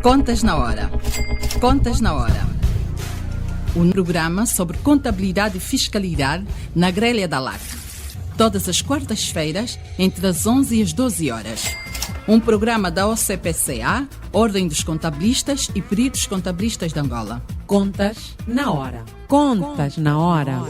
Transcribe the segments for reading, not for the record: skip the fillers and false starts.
Contas na Hora. Contas na Hora. Um programa sobre contabilidade e fiscalidade na grelha da LAC. Todas as quartas-feiras, entre as 11 e as 12 horas. Um programa da OCPCA, Ordem dos Contabilistas e Peritos Contabilistas de Angola. Contas na Hora. Contas na Hora.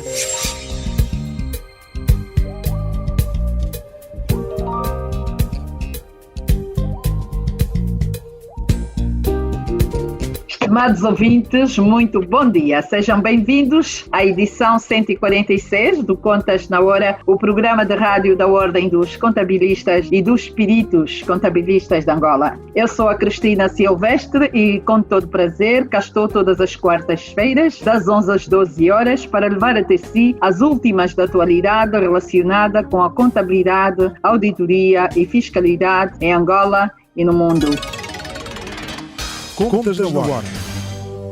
Estimados ouvintes, muito bom dia. Sejam bem-vindos à edição 146 do Contas na Hora, o programa de rádio da Ordem dos Contabilistas e dos Peritos Contabilistas de Angola. Eu sou a Cristina Silvestre e, com todo prazer, cá estou todas as quartas-feiras, das 11 às 12 horas, para levar até si as últimas da atualidade relacionada com a contabilidade, auditoria e fiscalidade em Angola e no mundo. Contas na Hora,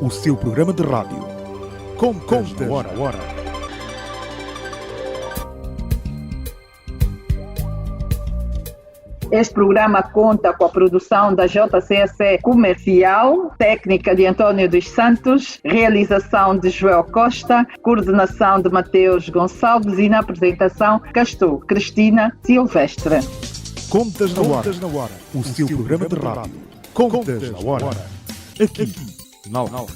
o seu programa de rádio. Contas na Hora. Este programa conta com a produção da JCSE Comercial, técnica de António dos Santos, realização de Joel Costa, coordenação de Mateus Gonçalves e na apresentação cá estou, Cristina Silvestre. Contas na Hora, o seu programa de rádio. Contas na Hora, aqui na LAC.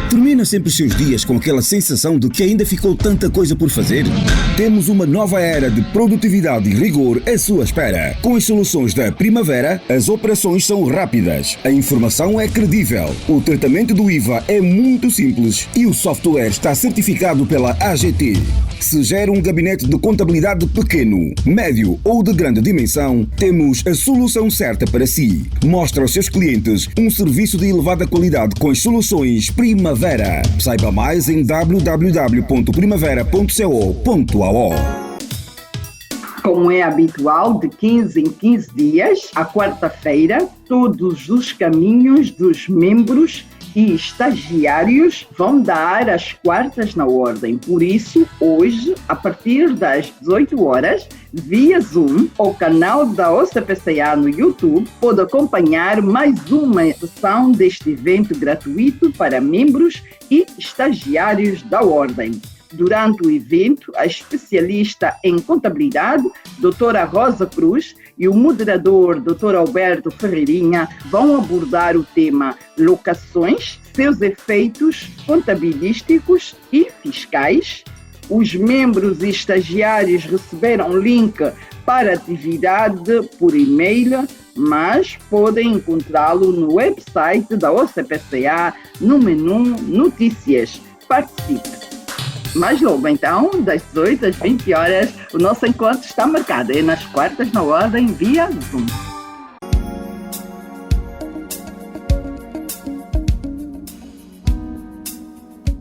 Termina sempre os seus dias com aquela sensação de que ainda ficou tanta coisa por fazer? Temos uma nova era de produtividade e rigor à sua espera. Com as soluções da Primavera, as operações são rápidas, a informação é credível, o tratamento do IVA é muito simples e o software está certificado pela AGT. Se gera um gabinete de contabilidade pequeno, médio ou de grande dimensão, temos a solução certa para si. Mostra aos seus clientes um serviço de elevada qualidade com as soluções Primavera. Saiba mais em www.primavera.co.ao. Como é habitual, de 15 em 15 dias, à quarta-feira, todos os caminhos dos membros e estagiários vão dar as quartas na ordem. Por isso, hoje, a partir das 18 horas, via Zoom, o canal da OCPCA no YouTube, pode acompanhar mais uma sessão deste evento gratuito para membros e estagiários da ordem. Durante o evento, a especialista em contabilidade, doutora Rosa Cruz, e o moderador, doutor Alberto Ferreirinha, vão abordar o tema locações, seus efeitos contabilísticos e fiscais. Os membros e estagiários receberam link para a atividade por e-mail, mas podem encontrá-lo no website da OCPCA, no menu Notícias. Participe! Mas logo então, das 18 às 20 horas, o nosso encontro está marcado. É nas quartas na ordem via Zoom.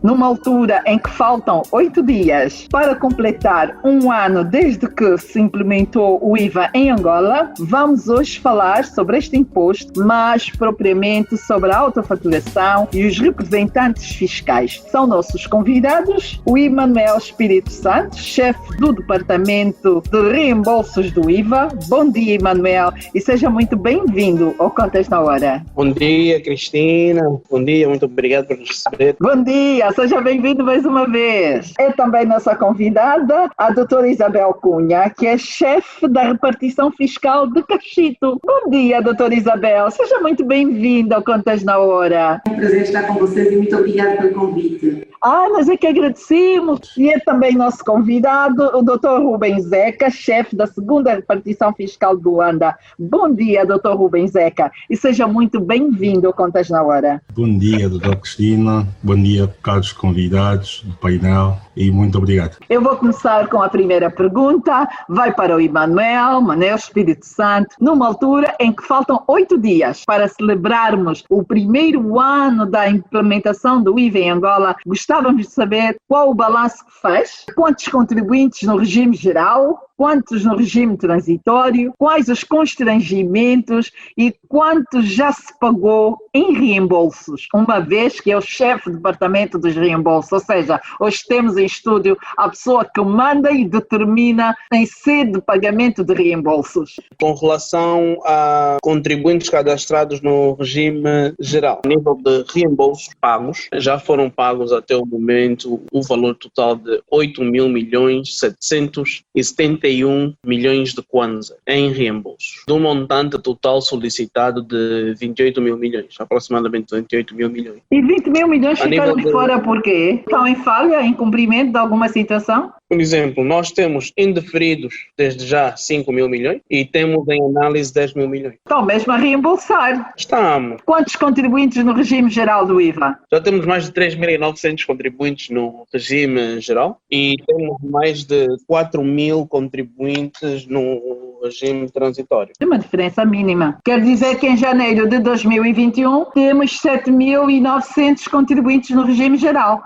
Numa altura em que faltam 8 dias para completar um ano desde que se implementou o IVA em Angola, vamos hoje falar sobre este imposto, mais propriamente sobre a autofaturação e os representantes fiscais. São nossos convidados o Emanuel Espírito Santo, chefe do Departamento de Reembolsos do IVA. Bom dia, Emanuel, e seja muito bem-vindo ao Contas na Hora. Bom dia, Cristina. Bom dia, muito obrigado por nos receber. Bom dia. Seja bem-vindo mais uma vez. É também nossa convidada, a doutora Isabel Cunha, que é chefe da repartição fiscal de Cachito. Bom dia, doutora Isabel. Seja muito bem-vinda ao Contas na Hora. É um prazer estar com vocês e muito obrigada pelo convite. Nós é que agradecemos. E é também nosso convidado, o doutor Rubens Zeca, chefe da segunda repartição fiscal de Luanda. Bom dia, doutor Rubens Zeca, e seja muito bem-vindo ao Contas na Hora. Bom dia, doutora Cristina. Bom dia, caros convidados do painel, e muito obrigado. Eu vou começar com a primeira pergunta. Vai para o Emanuel Espírito Santo. Numa altura em que faltam 8 dias para celebrarmos o primeiro ano da implementação do IVA em Angola, gostávamos de saber qual o balanço que faz, quantos contribuintes no regime geral, quantos no regime transitório, quais os constrangimentos e quanto já se pagou em reembolsos, uma vez que é o chefe do departamento dos reembolsos, ou seja, hoje temos em estúdio a pessoa que manda e determina em sede de pagamento de reembolsos. Com relação a contribuintes cadastrados no regime geral, a nível de reembolsos pagos, já foram pagos até o momento o valor total de 8.771 milhões de kwanza em reembolsos, do montante total solicitado de 28 mil milhões, aproximadamente 28 mil milhões. E 20 mil milhões ficaram de fora por quê? Estão em falha, em cumprimento de alguma situação? Por exemplo, nós temos indeferidos desde já 5 mil milhões e temos em análise 10 mil milhões. Estão mesmo a reembolsar. Estamos. Quantos contribuintes no regime geral do IVA? Já temos mais de 3.900 contribuintes no regime geral e temos mais de 4 mil contribuintes no regime transitório. Uma diferença mínima. Quer dizer que em janeiro de 2021 temos 7.900 contribuintes no regime geral.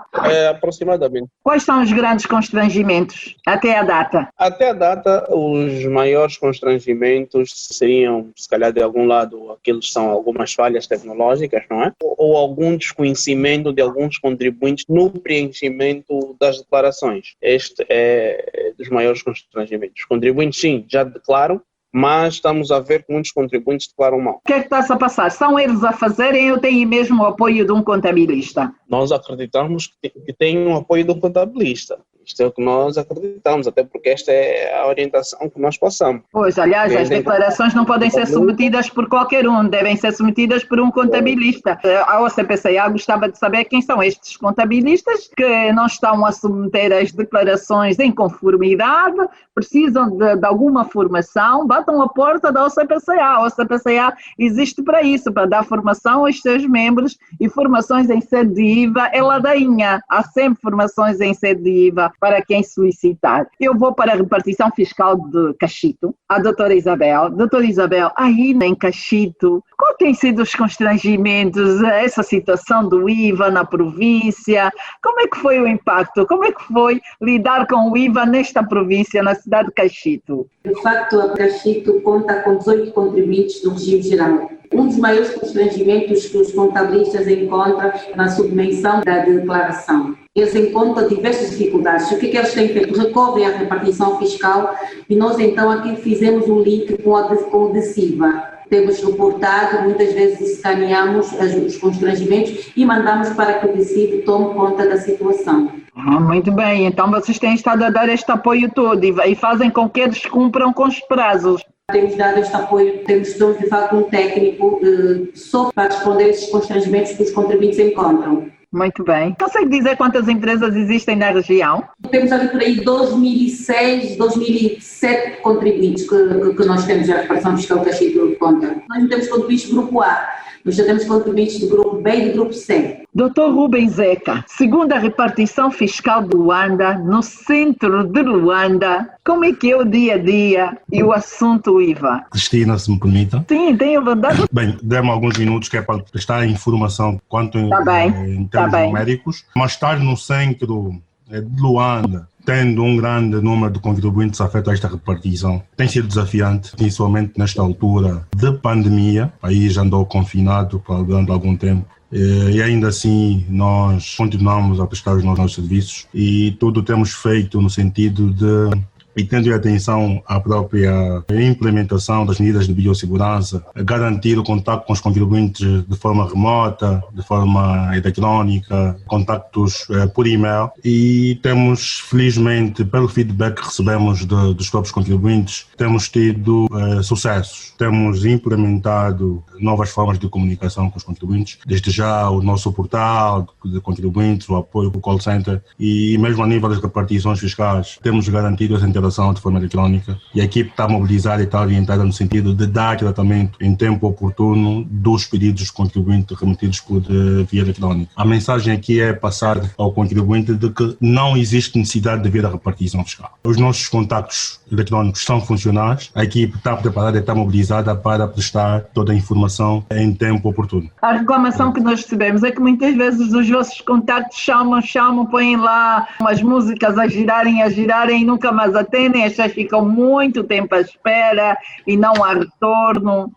Aproximadamente. Quais são os grandes constrangimentos até a data? Até a data, os maiores constrangimentos seriam, se calhar de algum lado, aqueles são algumas falhas tecnológicas, não é? Ou algum desconhecimento de alguns contribuintes no preenchimento das declarações. Este é dos maiores constrangimentos. Os contribuintes, sim, já declaram, mas estamos a ver que muitos contribuintes declaram mal. O que é que está-se a passar? São eles a fazerem ou têm mesmo o apoio de um contabilista? Nós acreditamos que tem o apoio do contabilista. Isto é o que nós acreditamos, até porque esta é a orientação que nós passamos. Pois, aliás, as declarações não podem ser submetidas por qualquer um, devem ser submetidas por um contabilista. A OCPCA gostava de saber quem são estes contabilistas que não estão a submeter as declarações em conformidade, precisam de alguma formação, batam a porta da OCPCA. A OCPCA existe para isso, para dar formação aos seus membros, e formações em sede de IVA é ladainha. Há sempre formações em sede de IVA para quem solicitar. Eu vou para a repartição fiscal de Cachito, a doutora Isabel. Doutora Isabel, aí em Cachito, qual tem sido os constrangimentos, essa situação do IVA na província? Como é que foi o impacto? Como é que foi lidar com o IVA nesta província, na cidade de Cachito? De facto, a Cachito conta com 18 contribuintes do regime geral. Um dos maiores constrangimentos que os contabilistas encontram na submissão da declaração. Eles encontram diversas dificuldades. O que eles têm feito? Recorrem à repartição fiscal e nós então aqui fizemos um link com o DECIVA. Temos reportado, muitas vezes escaneamos os constrangimentos e mandamos para que o DECIVA tome conta da situação. Muito bem, então vocês têm estado a dar este apoio todo e fazem com que eles cumpram com os prazos. Temos dado este apoio, temos de facto um técnico só para responder a esses constrangimentos que os contribuintes encontram. Muito bem. Consegue dizer quantas empresas existem na região? Temos ali por aí 2006, 2007 contribuintes que nós temos a reparação fiscal Cachito de conta. Nós não temos contribuintes do grupo A, nós já temos contribuintes do grupo B e do grupo C. Dr. Rubens Zeca, segundo a repartição fiscal de Luanda, no centro de Luanda, como é que é o dia a dia e o assunto IVA? Cristina, se me permita. Sim, tenho vontade. Bem, dê-me alguns minutos que é para prestar informação quanto em termos numéricos. Mas estar no centro de Luanda, tendo um grande número de contribuintes afetos a esta repartição, tem sido desafiante, principalmente nesta altura de pandemia. O país andou confinado durante algum tempo. E ainda assim nós continuamos a prestar os nossos serviços e tudo temos feito no sentido de, e tendo em atenção a própria implementação das medidas de biossegurança, garantir o contato com os contribuintes de forma remota, de forma eletrónica, contactos por e-mail, e temos, felizmente, pelo feedback que recebemos dos próprios contribuintes, temos tido sucessos. Temos implementado novas formas de comunicação com os contribuintes, desde já o nosso portal de contribuintes, o apoio do call center, e mesmo a nível das repartições fiscais, temos garantido essa interação de forma eletrônica, e a equipe está mobilizada e está orientada no sentido de dar tratamento em tempo oportuno dos pedidos dos contribuintes remetidos por via eletrônica. A mensagem aqui é passar ao contribuinte de que não existe necessidade de vir à repartição fiscal. Os nossos contactos eletrónicos são funcionais, a equipe está preparada e está mobilizada para prestar toda a informação em tempo oportuno. A reclamação que nós recebemos é que muitas vezes os vossos contactos chamam, põem lá umas músicas a girarem e nunca mais atendem, as pessoas ficam muito tempo à espera e não há retorno.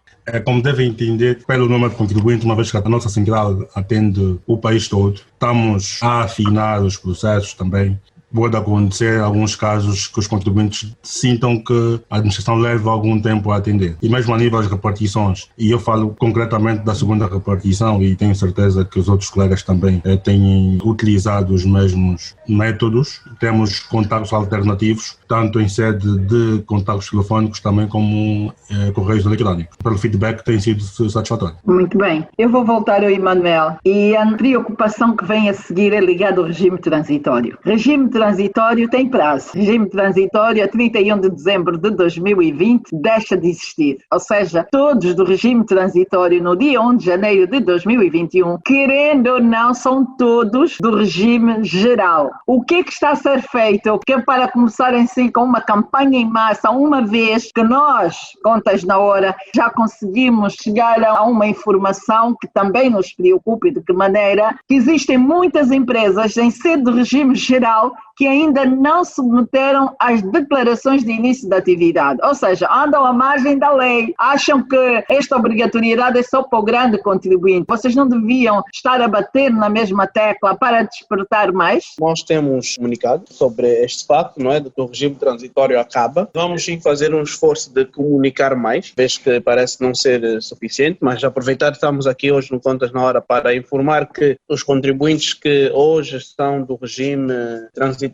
Como devem entender, pelo número de contribuintes, uma vez que a nossa central atende o país todo, estamos a afinar os processos também. Pode acontecer alguns casos que os contribuintes sintam que a administração leva algum tempo a atender. E mesmo a nível das repartições, e eu falo concretamente da segunda repartição e tenho certeza que os outros colegas também têm utilizado os mesmos métodos. Temos contactos alternativos, tanto em sede de contactos telefónicos também como correios eletrónicos. Pelo feedback tem sido satisfatório. Muito bem. Eu vou voltar ao Emanuel. E a preocupação que vem a seguir é ligada ao regime transitório. Regime transitório tem prazo. Regime transitório a 31 de dezembro de 2020 deixa de existir. Ou seja, todos do regime transitório no dia 1 de janeiro de 2021, querendo ou não, são todos do regime geral. O que é que está a ser feito? Que é para começar em si com uma campanha em massa, uma vez que nós, Contas na Hora, já conseguimos chegar a uma informação que também nos preocupa e de que maneira que existem muitas empresas em sede do regime geral que ainda não submeteram às declarações de início da atividade. Ou seja, andam à margem da lei, acham que esta obrigatoriedade é só para o grande contribuinte. Vocês não deviam estar a bater na mesma tecla para despertar mais? Nós temos comunicado sobre este facto, não é, de que o regime transitório acaba. Vamos sim fazer um esforço de comunicar mais, vez que parece não ser suficiente, mas aproveitar que estamos aqui hoje no Contas na Hora para informar que os contribuintes que hoje estão do regime transitório,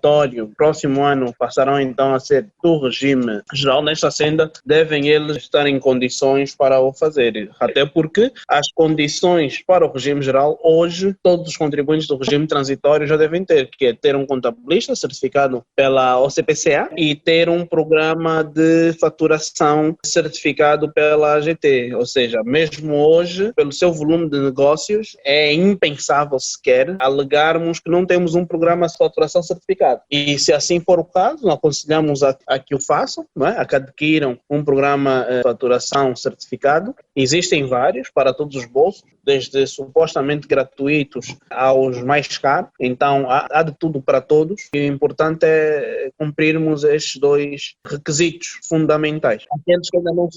próximo ano passarão então a ser do regime geral. Nesta senda devem eles estar em condições para o fazer, até porque as condições para o regime geral hoje todos os contribuintes do regime transitório já devem ter, que é ter um contabilista certificado pela OCPCA e ter um programa de faturação certificado pela AGT, ou seja, mesmo hoje, pelo seu volume de negócios, é impensável sequer alegarmos que não temos um programa de faturação certificado. E se assim for o caso, aconselhamos a que o façam, não é? A que adquiram um programa de faturação certificado. Existem vários para todos os bolsos, desde supostamente gratuitos aos mais caros. Então há de tudo para todos e o importante é cumprirmos estes dois requisitos fundamentais. Aqueles que ainda não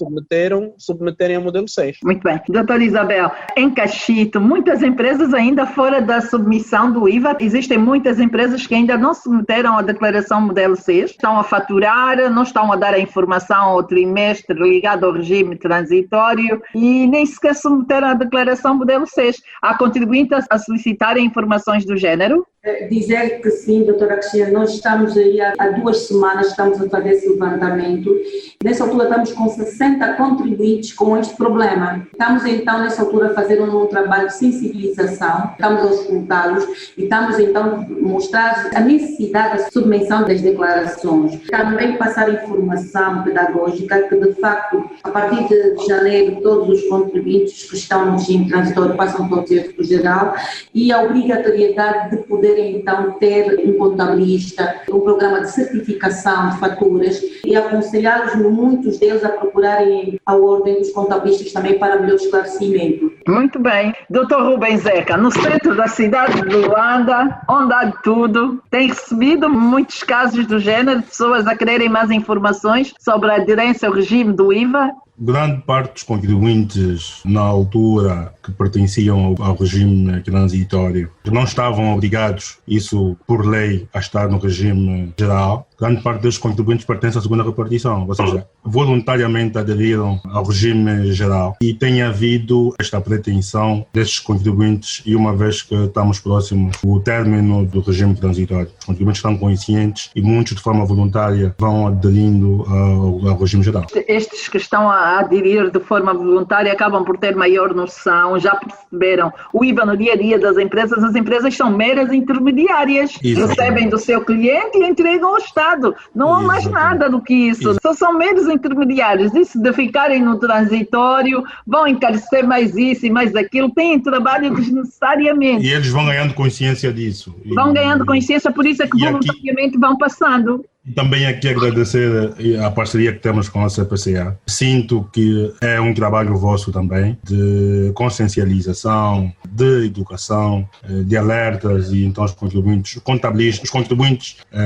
submeterem ao modelo 6. Muito bem. Doutora Isabel, em Cachito, muitas empresas ainda fora da submissão do IVA, existem muitas empresas que ainda não submeteram a declaração modelo 6, estão a faturar, não estão a dar a informação ao trimestre ligado ao regime transitório e nem sequer submeteram a declaração modelo 6. Há contribuintes a solicitarem informações do género? Dizer que sim, doutora Cristina, nós estamos aí há 2 semanas, estamos a fazer esse levantamento. Nessa altura estamos com 60 contribuintes com este problema. Estamos então nessa altura a fazer um trabalho de sensibilização, estamos a escutá-los e estamos então a mostrar a necessidade da submissão das declarações. Também passar informação pedagógica que de facto a partir de janeiro todos os contribuintes que estão no regime transitório passam para o Teatro Geral e a obrigatoriedade de poder então ter um contabilista, um programa de certificação de faturas e aconselhá-los, muitos deles, a procurarem a ordem dos contabilistas também para melhor esclarecimento. Muito bem. Dr. Rubens Zeca, no centro da cidade de Luanda, onde há de tudo, tem recebido muitos casos do género, pessoas a quererem mais informações sobre a aderência ao regime do IVA? Grande parte dos contribuintes, na altura que pertenciam ao regime transitório, que não estavam obrigados, isso por lei, a estar no regime geral, grande parte dos contribuintes pertence à segunda repartição, ou seja, voluntariamente aderiram ao regime geral e tem havido esta pretensão destes contribuintes e uma vez que estamos próximos do término do regime transitório, os contribuintes estão conscientes e muitos de forma voluntária vão aderindo ao regime geral. Estes que estão a aderir de forma voluntária acabam por ter maior noção, já perceberam o IVA no dia a dia das empresas, as empresas são meras intermediárias, recebem do seu cliente e entregam ao Estado. Não há mais nada do que isso. São meros intermediários. Isso de ficarem no transitório, vão encarecer mais isso e mais aquilo, têm trabalho desnecessariamente. E eles vão ganhando consciência disso. Vão ganhando consciência, por isso é que voluntariamente vão passando. Também aqui agradecer a parceria que temos com a CPCA. Sinto que é um trabalho vosso também de consciencialização, de educação, de alertas, e então os contribuintes,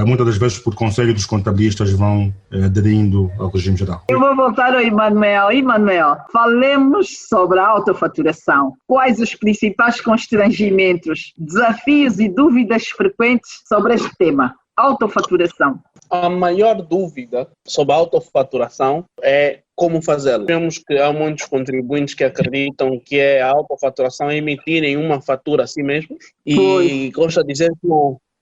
muitas das vezes por conselho dos contabilistas, vão aderindo ao regime geral. Eu vou voltar ao Emanuel. Emanuel, falemos sobre a autofaturação. Quais os principais constrangimentos, desafios e dúvidas frequentes sobre este tema? Autofaturação. A maior dúvida sobre a autofaturação é como fazê-lo. Vemos que há muitos contribuintes que acreditam que é a autofaturação emitirem uma fatura a si mesmos e gosto de dizer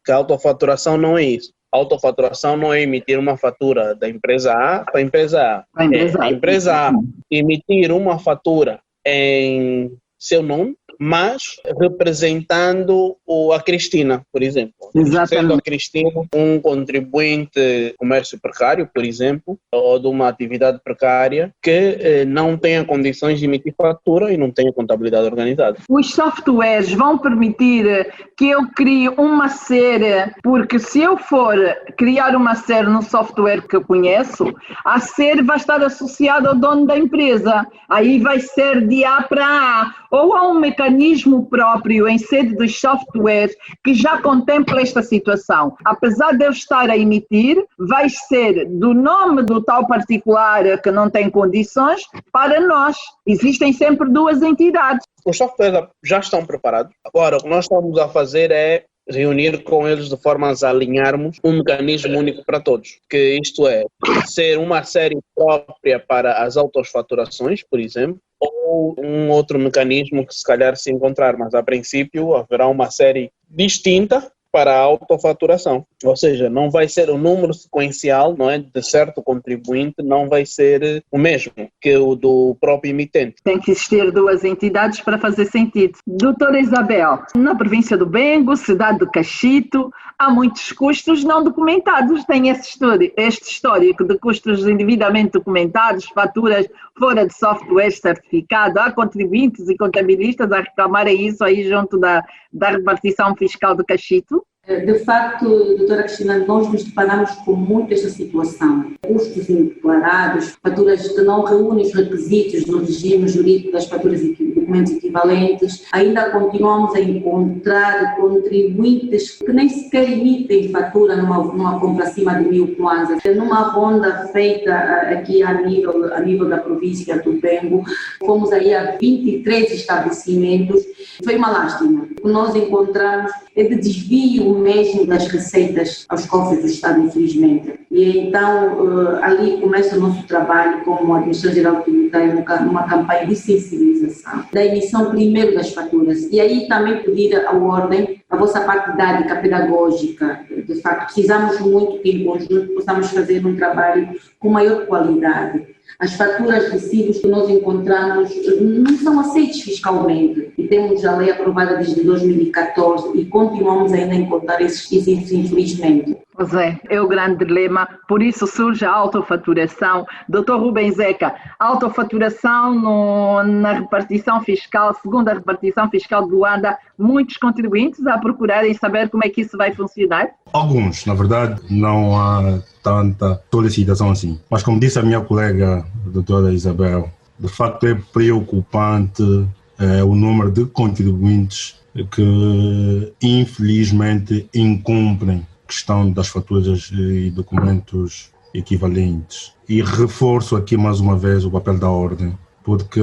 que a autofaturação não é isso. A autofaturação não é emitir uma fatura da empresa A para a empresa A. A empresa A emitir uma fatura em seu nome, mas representando a Cristina, por exemplo. Exatamente. Sendo a Cristina um contribuinte de comércio precário, por exemplo, ou de uma atividade precária que não tenha condições de emitir fatura e não tenha contabilidade organizada. Os softwares vão permitir que eu crie uma série, porque se eu for criar uma série no software que eu conheço, a série vai estar associada ao dono da empresa. Aí vai ser de A para A. Ou há um mecanismo próprio em sede dos softwares que já contempla esta situação. Apesar de eu estar a emitir, vai ser do nome do tal particular que não tem condições para nós. Existem sempre duas entidades. Os softwares já estão preparados. Agora, o que nós estamos a fazer é reunir com eles de forma a alinharmos um mecanismo único para todos, que isto é, ser uma série própria para as autofaturações, por exemplo, ou um outro mecanismo que se calhar se encontrar, mas a princípio haverá uma série distinta para a autofaturação, ou seja, não vai ser o número sequencial, não é, de certo contribuinte, não vai ser o mesmo que o do próprio emitente. Tem que existir duas entidades para fazer sentido. Doutora Isabel, na província do Bengo, cidade do Cachito, há muitos custos não documentados. Tem este histórico de custos indevidamente documentados, faturas fora de software certificado. Há contribuintes e contabilistas a reclamarem isso aí junto da repartição fiscal do Cachito. De facto, doutora Cristina, nós nos deparamos com muito esta situação. Custos indeclarados, faturas que não reúnem os requisitos do regime jurídico das faturas e documentos equivalentes. Ainda continuamos a encontrar contribuintes que nem sequer emitem fatura numa compra acima de 1.000 kwanzas. Numa ronda feita aqui a nível da província do Bengo, fomos aí a 23 estabelecimentos. Foi uma lástima. O que nós encontramos é de desvio mesmo das receitas aos cofres do Estado, infelizmente. E então, ali começa o nosso trabalho como Administração Geral Tributária numa campanha de sensibilização da emissão primeiro das faturas. E aí também pedir à ordem a vossa parte didática, pedagógica. De facto, precisamos muito que em conjunto possamos fazer um trabalho com maior qualidade. As faturas de recibos que nós encontramos não são aceitos fiscalmente e temos a lei aprovada desde 2014 e continuamos ainda a encontrar esses requisitos, infelizmente. Pois é o grande dilema, por isso surge a autofaturação. Dr. Rubens Zeca, autofaturação na repartição fiscal, segundo a repartição fiscal de Luanda, muitos contribuintes a procurarem saber como é que isso vai funcionar? Alguns, na verdade, não há tanta solicitação assim. Mas como disse a minha colega, a doutora Isabel, de facto é preocupante o número de contribuintes que infelizmente incumprem a questão das faturas e documentos equivalentes. E reforço aqui mais uma vez o papel da ordem, porque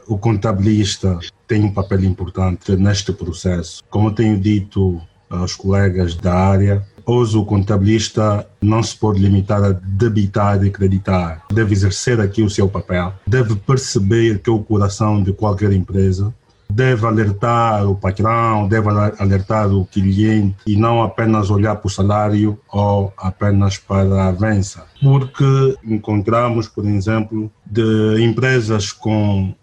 o contabilista tem um papel importante neste processo. Como eu tenho dito aos colegas da área, hoje o contabilista não se pode limitar a debitar e creditar. Deve exercer aqui o seu papel, deve perceber que é o coração de qualquer empresa, deve alertar o patrão, deve alertar o cliente e não apenas olhar para o salário ou apenas para a avança. Porque encontramos, por exemplo, de empresas com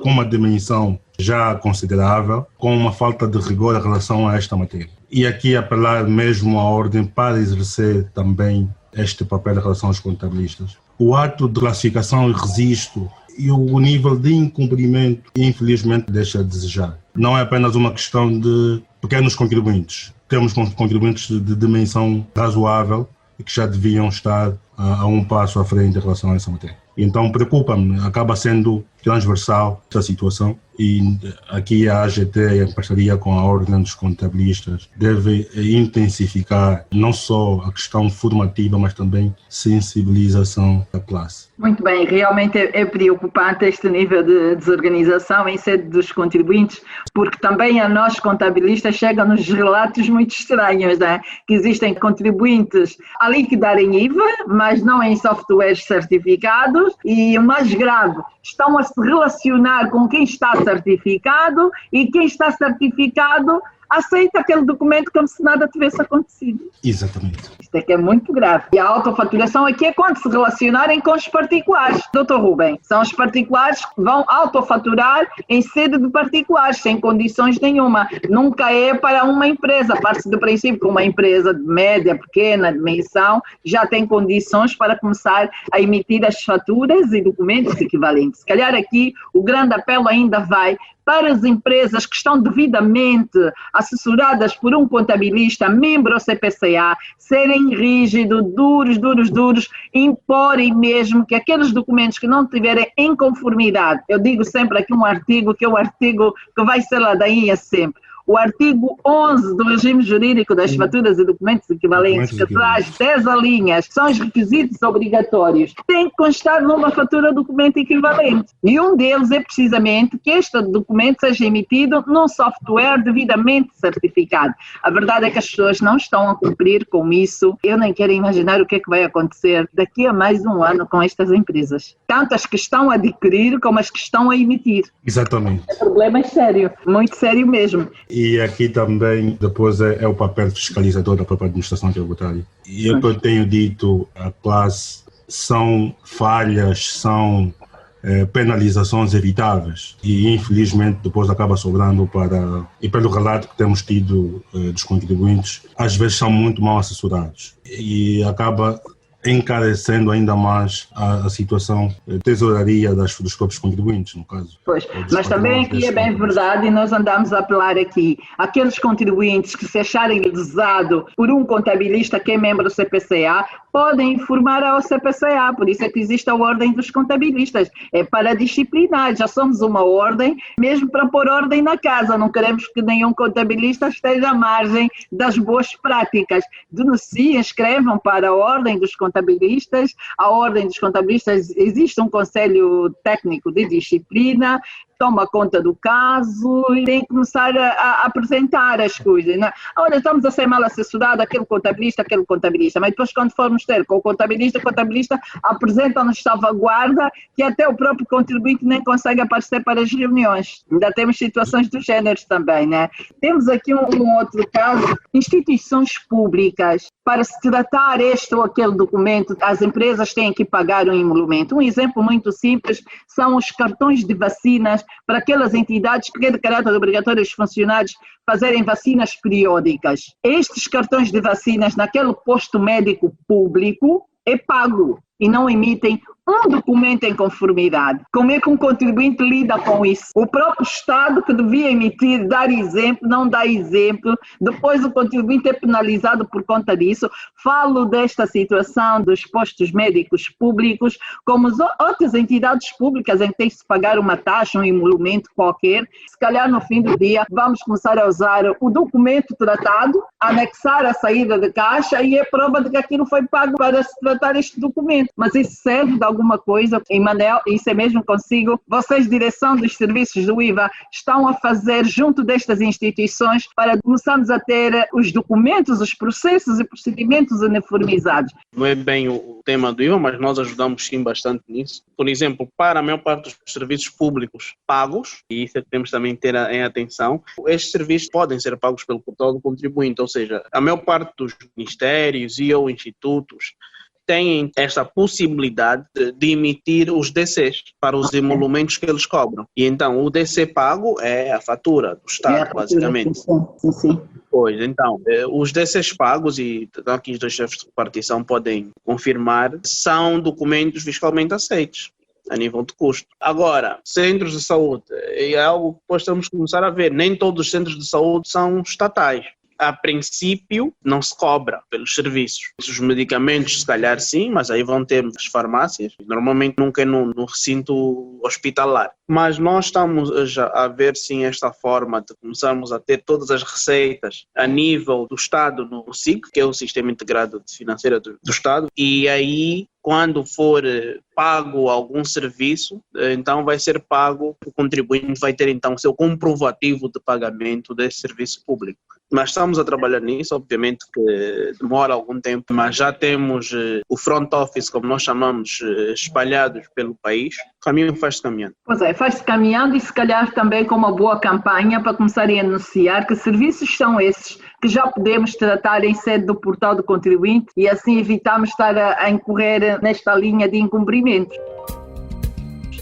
uma dimensão já considerável, com uma falta de rigor em relação a esta matéria. E aqui apelar mesmo à ordem para exercer também este papel em relação aos contabilistas. O ato de classificação e registro e o nível de incumprimento, infelizmente, deixa a desejar. Não é apenas uma questão de pequenos contribuintes. Temos contribuintes de dimensão razoável e que já deviam estar a um passo à frente em relação a essa matéria. Então preocupa-me, acaba sendo transversal essa situação e aqui a AGT, em parceria com a Ordem dos Contabilistas, deve intensificar não só a questão formativa, mas também sensibilização da classe. Muito bem, realmente é preocupante este nível de desorganização em sede dos contribuintes, porque também a nós contabilistas chegam-nos relatos muito estranhos, né? Que existem contribuintes a liquidarem IVA, mas não em softwares certificados, e o mais grave, estão a se relacionar com quem está certificado e quem está certificado aceita aquele documento como se nada tivesse acontecido. Exatamente. Isto é que é muito grave. E a autofaturação aqui é quando se relacionarem com os particulares. Dr. Rubem, são os particulares que vão autofaturar em sede de particulares, sem condições nenhuma. Nunca é para uma empresa. Parte do princípio que uma empresa de média, pequena dimensão, já tem condições para começar a emitir as faturas e documentos equivalentes. Se calhar aqui o grande apelo ainda vai para as empresas que estão devidamente assessoradas por um contabilista, membro CPCA, serem rígidos, duros, imporem mesmo que aqueles documentos que não tiverem em conformidade, eu digo sempre aqui um artigo, que é o artigo que vai ser ladainha sempre, o artigo 11 do regime jurídico das faturas e documentos equivalentes, que traz 10 linhas, são os requisitos obrigatórios, tem que constar numa fatura documento equivalente. E um deles é precisamente que este documento seja emitido num software devidamente certificado. A verdade é que as pessoas não estão a cumprir com isso. Eu nem quero imaginar o que é que vai acontecer daqui a mais um ano com estas empresas. Tanto as que estão a adquirir como as que estão a emitir. Exatamente. O problema é sério, muito sério mesmo. E aqui também, depois, é o papel fiscalizador da própria administração tributária. E o que eu tenho dito à classe são falhas, são penalizações evitáveis. E, infelizmente, depois acaba sobrando para... E pelo relato que temos tido dos contribuintes, às vezes são muito mal assessorados. E acaba encarecendo ainda mais a situação de tesouraria dos próprios contribuintes, no caso. Pois, mas também aqui é bem verdade, e nós andamos a apelar aqui, aqueles contribuintes que se acharem lesados por um contabilista que é membro do CPCA, podem informar ao CPCA, por isso é que existe a Ordem dos Contabilistas, é para disciplinar, já somos uma ordem, mesmo para pôr ordem na casa, não queremos que nenhum contabilista esteja à margem das boas práticas. Denunciem, escrevam para a Ordem dos Contabilistas, a Ordem dos Contabilistas, existe um conselho técnico de disciplina, toma conta do caso e tem que começar a apresentar as coisas. Né? Olha, estamos a ser mal assessorados, aquele contabilista, mas depois quando formos ter com o contabilista apresenta-nos salvaguarda que até o próprio contribuinte nem consegue aparecer para as reuniões. Ainda temos situações dos géneros também, né? Temos aqui um outro caso, instituições públicas, para se tratar este ou aquele documento, as empresas têm que pagar um emolumento. Um exemplo muito simples são os cartões de vacinas para aquelas entidades que é de caráter obrigatório os funcionários fazerem vacinas periódicas. Estes cartões de vacinas naquele posto médico público é pago e não emitem um documento em conformidade. Como é que um contribuinte lida com isso? O próprio Estado que devia emitir, dar exemplo, não dá exemplo, depois o contribuinte é penalizado por conta disso. Falo desta situação dos postos médicos públicos, como as outras entidades públicas em que tem que se pagar uma taxa, um emolumento qualquer. Se calhar no fim do dia vamos começar a usar o documento tratado, anexar a saída de caixa e é prova de que aquilo foi pago para se tratar este documento. Mas isso serve de alguma coisa? E Manel, isso é mesmo consigo? Vocês, direção dos serviços do IVA, estão a fazer junto destas instituições para começarmos a ter os documentos, os processos e procedimentos uniformizados? Não é bem o tema do IVA, mas nós ajudamos sim bastante nisso. Por exemplo, para a maior parte dos serviços públicos pagos, e isso é que temos também que ter em atenção, estes serviços podem ser pagos pelo portal do contribuinte, ou seja, a maior parte dos ministérios e ou institutos têm esta possibilidade de emitir os DCs para os emolumentos que eles cobram. E então o DC pago é a fatura do Estado, basicamente. Sim. Pois, então, os DCs pagos, e aqui os dois chefes de repartição podem confirmar, são documentos fiscalmente aceitos a nível de custo. Agora, centros de saúde, é algo que depois temos que começar a ver, nem todos os centros de saúde são estatais. a princípio, não se cobra pelos serviços. Os medicamentos, se calhar sim, mas aí vão ter as farmácias, normalmente nunca é no recinto hospitalar. Mas nós estamos já a ver sim esta forma de começarmos a ter todas as receitas a nível do Estado no SIC, que é o Sistema Integrado de Financeira do Estado, e aí quando for pago algum serviço, então vai ser pago, o contribuinte vai ter então o seu comprovativo de pagamento desse serviço público. Mas estamos a trabalhar nisso, obviamente que demora algum tempo, mas já temos o front office, como nós chamamos, espalhados pelo país. O caminho faz-se caminhando. Pois é, faz-se caminhando e se calhar também com uma boa campanha para começarem a anunciar que serviços são esses que já podemos tratar em sede do portal do contribuinte e assim evitamos estar a incorrer nesta linha de incumprimentos.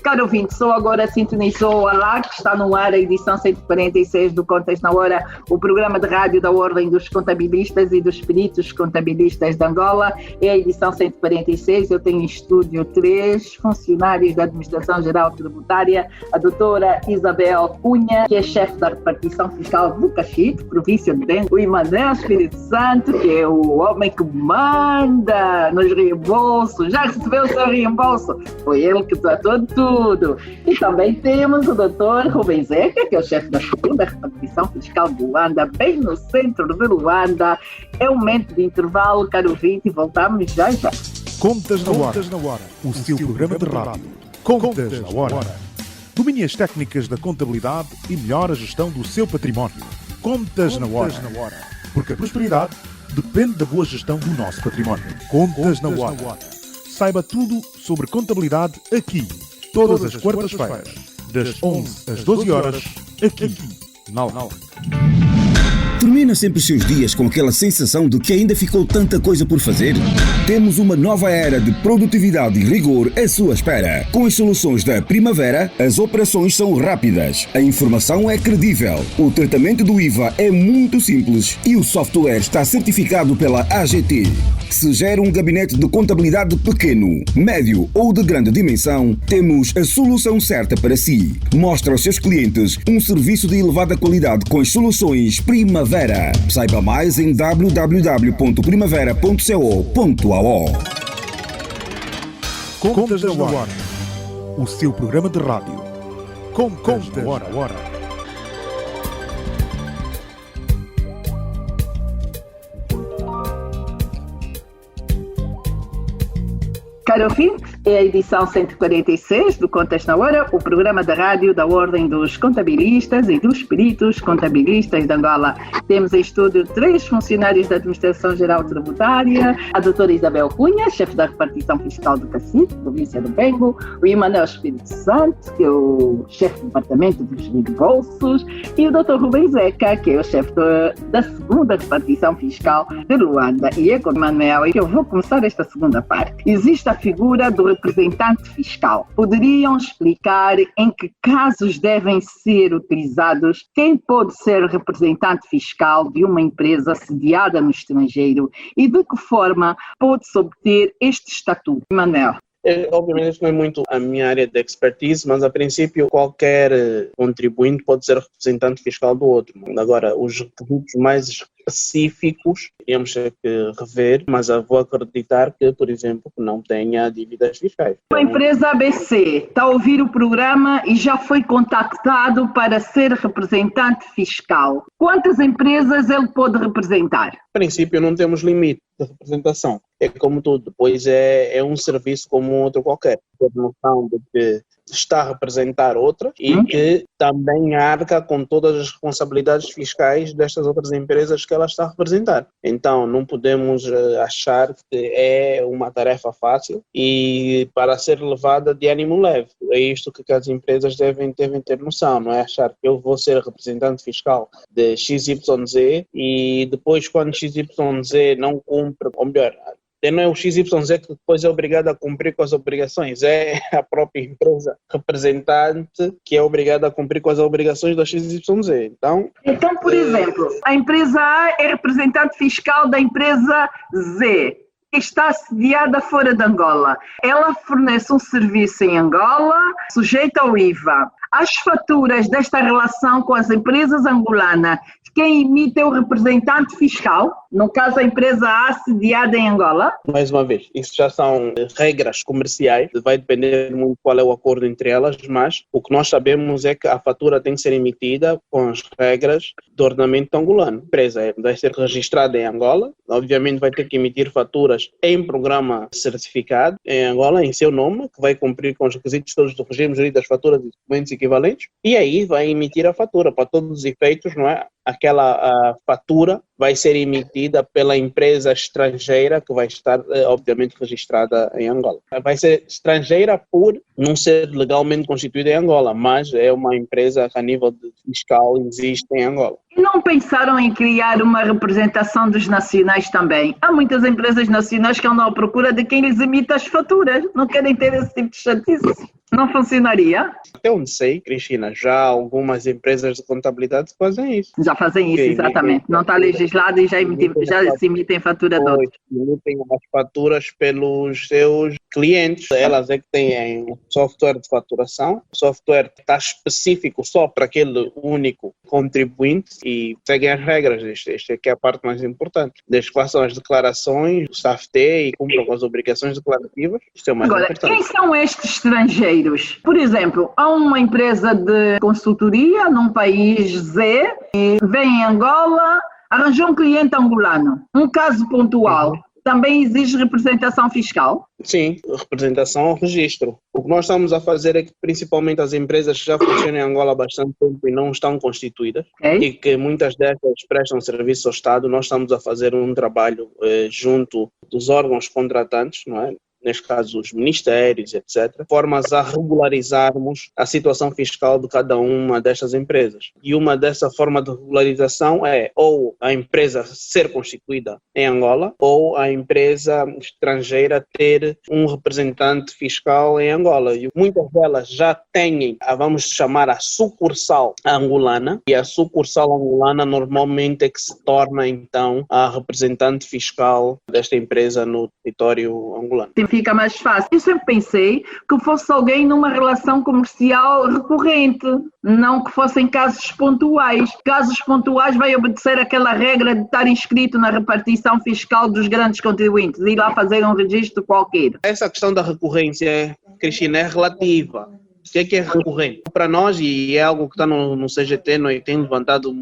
Caro ouvinte, só agora sintonizou a LAC, está no ar a edição 146 do Contas na Hora, o programa de rádio da Ordem dos Contabilistas e dos Peritos Contabilistas de Angola. É a edição 146, eu tenho em estúdio 3 funcionários da Administração Geral Tributária, a doutora Isabel Cunha, que é chefe da repartição fiscal do Caxite, província de Bengo, o Emanuel Espírito Santo, que é o homem que manda nos reembolsos, já recebeu o seu reembolso, foi ele que tratou de tudo. E também temos o Dr. Rubens Zeca, que é o chefe da segunda repartição fiscal de Luanda, bem no centro de Luanda. É um momento de intervalo, caro ouvinte, e voltamos já. Contas na Hora, o seu programa de rádio. Contas na Hora. Domine as técnicas da contabilidade e melhore a gestão do seu património. Contas na Hora. Porque a prosperidade depende da boa gestão do nosso património. Contas na Hora. Saiba tudo sobre contabilidade aqui. Todas as quartas-feiras, das 11 às 12 horas, aqui na LAC. Termina sempre os seus dias com aquela sensação de que ainda ficou tanta coisa por fazer? Temos uma nova era de produtividade e rigor à sua espera. Com as soluções da Primavera, as operações são rápidas, a informação é credível, o tratamento do IVA é muito simples e o software está certificado pela AGT. Se gera um gabinete de contabilidade pequeno, médio ou de grande dimensão, temos a solução certa para si. Mostra aos seus clientes um serviço de elevada qualidade com as soluções Primavera. Saiba mais em www.primavera.co.ao. Contas na Hora, o seu programa de rádio. Contas na Hora. Caro ouvinte, é a edição 146 do Contas na Hora, o programa da rádio da Ordem dos Contabilistas e dos Peritos Contabilistas de Angola. Temos em estúdio 3 funcionários da Administração Geral Tributária, a doutora Isabel Cunha, chefe da repartição fiscal do Caxite, província do Bengo, o Emanuel Espírito Santo, que é o chefe do departamento dos reembolsos, e o doutor Rubens Zeca, que é o chefe da segunda repartição fiscal de Luanda. E é com o Emanuel que eu vou começar esta segunda parte. Existe a figura do representante fiscal. Poderiam explicar em que casos devem ser utilizados? Quem pode ser representante fiscal de uma empresa sediada no estrangeiro e de que forma pode-se obter este estatuto? Manuel. Obviamente isso não é muito a minha área de expertise, mas a princípio qualquer contribuinte pode ser representante fiscal do outro. Agora, os requisitos mais específicos temos que rever, mas eu vou acreditar que, por exemplo, não tenha dívidas fiscais. A empresa ABC está a ouvir o programa e já foi contactado para ser representante fiscal. Quantas empresas ele pode representar? A princípio não temos limite de representação. É como tudo, pois é um serviço como outro qualquer. Ter noção de que está a representar outra e que também arca com todas as responsabilidades fiscais destas outras empresas que ela está a representar. Então não podemos achar que é uma tarefa fácil e para ser levada de ânimo leve. É isto que as empresas devem ter noção, não é achar que eu vou ser representante fiscal de XYZ e depois quando XYZ não cumpre, ou melhor, não é o XYZ que depois é obrigado a cumprir com as obrigações, é a própria empresa representante que é obrigada a cumprir com as obrigações da XYZ. Então, por exemplo, a empresa A é representante fiscal da empresa Z, que está sediada fora de Angola. Ela fornece um serviço em Angola, sujeito ao IVA. As faturas desta relação com as empresas angolanas quem emite é o representante fiscal, no caso a empresa A sediada em Angola? Mais uma vez, isso já são regras comerciais, vai depender muito qual é o acordo entre elas, mas o que nós sabemos é que a fatura tem que ser emitida com as regras do ordenamento angolano. A empresa vai ser registrada em Angola, obviamente vai ter que emitir faturas em programa certificado em Angola, em seu nome, que vai cumprir com os requisitos todos do regime jurídico das faturas e documentos equivalentes, e aí vai emitir a fatura. Para todos os efeitos, não é? Aquela fatura vai ser emitida pela empresa estrangeira que vai estar, obviamente, registrada em Angola. Vai ser estrangeira por não ser legalmente constituída em Angola, mas é uma empresa que a nível fiscal existe em Angola. E não pensaram em criar uma representação dos nacionais também? Há muitas empresas nacionais que andam à procura de quem lhes emite as faturas, não querem ter esse tipo de chatice. Não funcionaria? Até onde sei, Cristina, já algumas empresas de contabilidade fazem isso. Já fazem isso, exatamente. Não está legislado e já se emitem fatura de outros. Emitem as faturas pelos seus clientes. Elas é que têm um software de faturação. O software está específico só para aquele único contribuinte e seguem as regras. Esta é que é a parte mais importante. Desde que façam as declarações, o SAFT e cumpram com as obrigações declarativas. Isto é o mais importante. Quem são estes estrangeiros? Por exemplo, há uma empresa de consultoria num país Z, e vem em Angola, arranjou um cliente angolano. Um caso pontual, também exige representação fiscal? Sim, representação ao registro. O que nós estamos a fazer é que principalmente as empresas que já funcionam em Angola há bastante tempo e não estão constituídas, e que muitas delas prestam serviço ao Estado, nós estamos a fazer um trabalho junto dos órgãos contratantes, não é? Neste caso os ministérios, etc., formas a regularizarmos a situação fiscal de cada uma destas empresas. E uma dessa forma de regularização é ou a empresa ser constituída em Angola ou a empresa estrangeira ter um representante fiscal em Angola. E muitas delas já têm, vamos chamar, a sucursal angolana, e a sucursal angolana normalmente é que se torna então a representante fiscal desta empresa no território angolano. Fica mais fácil. Eu sempre pensei que fosse alguém numa relação comercial recorrente, não que fossem casos pontuais. Casos pontuais vai obedecer aquela regra de estar inscrito na repartição fiscal dos grandes contribuintes e ir lá fazer um registro qualquer. Essa questão da recorrência, Cristina, é relativa. O que é recorrente? Para nós, e é algo que está no CGT, tem levantado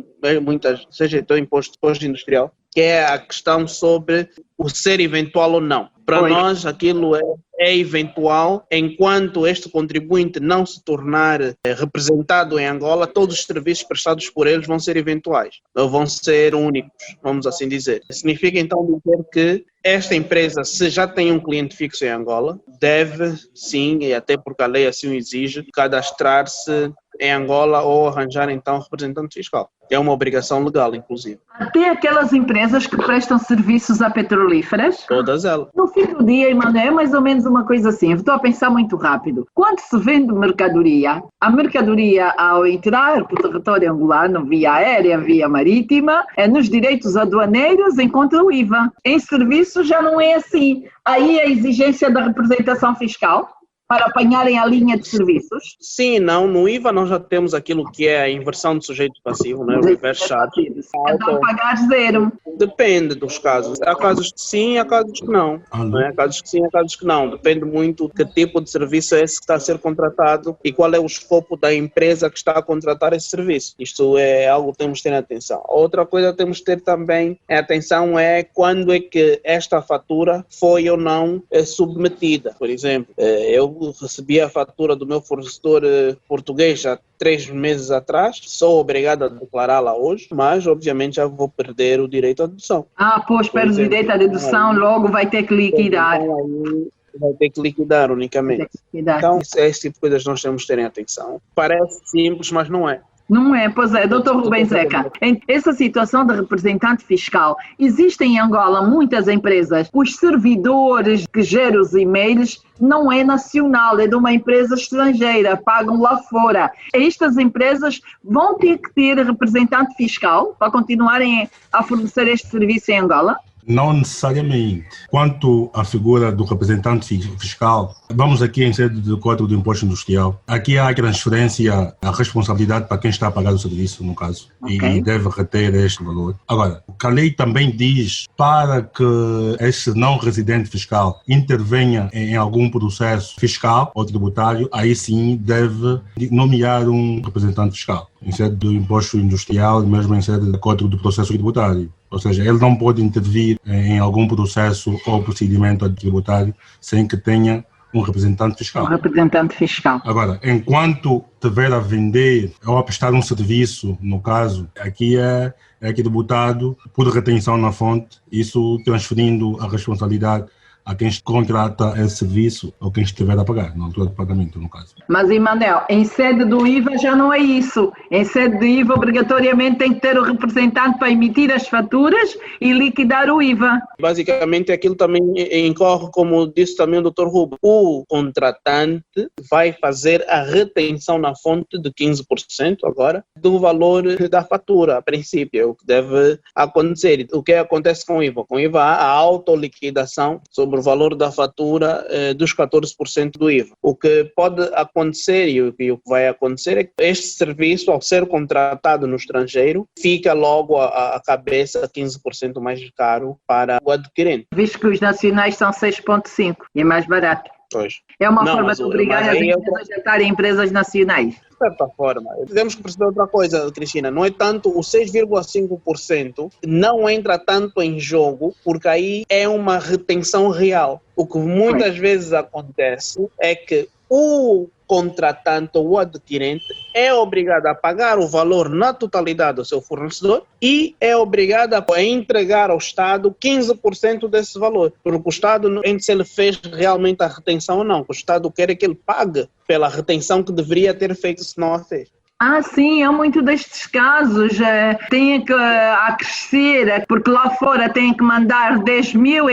muitas, CGT, Imposto Industrial, que é a questão sobre o ser eventual ou não. Para nós, aquilo é eventual, enquanto este contribuinte não se tornar representado em Angola, todos os serviços prestados por eles vão ser eventuais, ou vão ser únicos, vamos assim dizer. Significa então dizer que esta empresa, se já tem um cliente fixo em Angola, deve sim, e até porque a lei assim o exige, cadastrar-se em Angola ou arranjar então representante fiscal. É uma obrigação legal, inclusive. Até aquelas empresas que prestam serviços a petrolíferas? Todas elas. No fim do dia, Emanuel, é mais ou menos uma coisa assim. Estou a pensar muito rápido. Quando se vende mercadoria, a mercadoria ao entrar para o território angolano, via aérea, via marítima, nos direitos aduaneiros encontra o IVA. Em serviços já não é assim. Aí a exigência da representação fiscal para apanharem a linha de serviços? Sim, não. No IVA nós já temos aquilo que é a inversão de sujeito passivo, né? O reverse charge. Então pagar zero. Depende dos casos. Há casos que sim, há casos que não. Há casos que sim, há casos que não. Depende muito de que tipo de serviço é esse que está a ser contratado e qual é o escopo da empresa que está a contratar esse serviço. Isto é algo que temos de ter atenção. Outra coisa que temos de ter também atenção é quando é que esta fatura foi ou não submetida. Por exemplo, eu recebi a fatura do meu fornecedor português há 3 meses atrás, sou obrigado a declará-la hoje, mas obviamente já vou perder o direito à dedução. Pois perde o direito à dedução, logo vai ter que liquidar. Vai ter que liquidar unicamente. Então, esse tipo de coisas nós temos de ter atenção. Parece simples, mas não é. Não é, pois é, Dr. Rubens Zeca, essa situação de representante fiscal, existem em Angola muitas empresas, os servidores que geram os e-mails não é nacional, é de uma empresa estrangeira, pagam lá fora. Estas empresas vão ter que ter representante fiscal para continuarem a fornecer este serviço em Angola? Não necessariamente. Quanto à figura do representante fiscal, vamos aqui em sede do Código do Imposto Industrial. Aqui há a transferência, a responsabilidade para quem está a pagar o serviço, no caso, e deve reter este valor. Agora, o que a lei também diz, para que esse não residente fiscal intervenha em algum processo fiscal ou tributário, aí sim deve nomear um representante fiscal, em sede do Imposto Industrial e mesmo em sede do Código do Processo Tributário. Ou seja, ele não pode intervir em algum processo ou procedimento tributário sem que tenha um representante fiscal. Um representante fiscal. Agora, enquanto tiver a vender ou a prestar um serviço, no caso, aqui é tributado por retenção na fonte, isso transferindo a responsabilidade a quem contrata esse serviço ou quem estiver a pagar, na altura do pagamento, no caso. Mas, Emanuel, em sede do IVA já não é isso. Em sede do IVA, obrigatoriamente tem que ter o representante para emitir as faturas e liquidar o IVA. Basicamente, aquilo também incorre, como disse também o Dr. Ruben, o contratante vai fazer a retenção na fonte de 15% agora do valor da fatura, a princípio, é o que deve acontecer. O que acontece com o IVA? Com o IVA há a autoliquidação sobre o valor da fatura dos 14% do IVA. O que pode acontecer e o que vai acontecer é que este serviço, ao ser contratado no estrangeiro, fica logo a cabeça 15% mais caro para o adquirente. Visto que os nacionais são 6,5 e é mais barato. Pois. É uma forma de obrigar as empresas a estarem empresas nacionais. De certa forma. Temos que perceber outra coisa, Cristina. Não é tanto, o 6,5% não entra tanto em jogo, porque aí é uma retenção real. O que muitas vezes acontece é que o contratante ou o adquirente é obrigado a pagar o valor na totalidade ao seu fornecedor e é obrigado a entregar ao Estado 15% desse valor, porque o Estado não entende se ele fez realmente a retenção ou não. O Estado quer que ele pague pela retenção que deveria ter feito se não a fez. Sim, há muito destes casos, tem que acrescer, porque lá fora tem que mandar 10 mil,